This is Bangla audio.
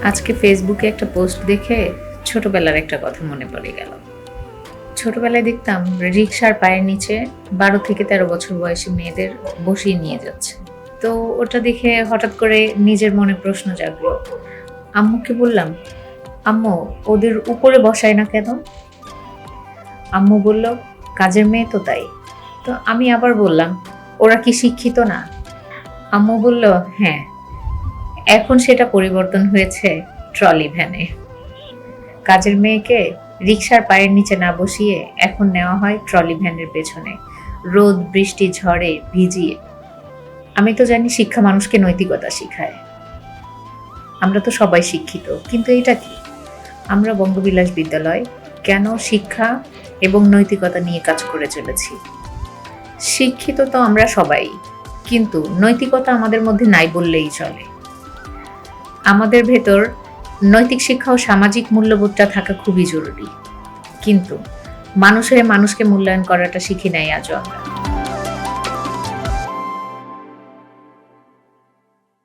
আজকে ফেসবুকে একটা পোস্ট দেখে ছোটবেলার একটা কথা মনে পড়ে গেল। ছোটবেলায় দেখতাম রিকশার পায়ের নিচে 12 থেকে 13 বছর বয়সী মেয়েদের বসিয়ে নিয়ে যাচ্ছে। তো ওটা দেখে হঠাৎ করে নিজের মনে প্রশ্ন জাগলো। আম্মুকে বললাম, আম্মু, ওদের উপরে বসায় না কেন? আম্মু বলল, কাজের মেয়ে তো তাই। তো আমি আবার বললাম, ওরা কি শিক্ষিত না? আম্মু বলল, হ্যাঁ, এখন সেটা পরিবর্তন হয়েছে ট্রলি ভ্যানে। কাজের মেয়েকে রিকশার পায়ের নিচে না বসিয়ে এখন নেওয়া হয় ট্রলি ভ্যানের পেছনে, রোদ বৃষ্টি ঝড়ে ভিজিয়ে। আমি তো জানি শিক্ষা মানুষকে নৈতিকতা শিখায়। আমরা তো সবাই শিক্ষিত, কিন্তু এটা কি? আমরা বঙ্গবিলাস বিদ্যালয় কেন শিক্ষা এবং নৈতিকতা নিয়ে কাজ করে চলেছি? শিক্ষিত তো আমরা সবাই, কিন্তু নৈতিকতা আমাদের মধ্যে নাই বললেই চলে। আমাদের ভেতর নৈতিক শিক্ষা ও সামাজিক মূল্যবোধটা থাকা খুবই জরুরি, কিন্তু মানুষ হয়ে মানুষকে মূল্যায়ন করাটা শিখি নাই আজও আমরা।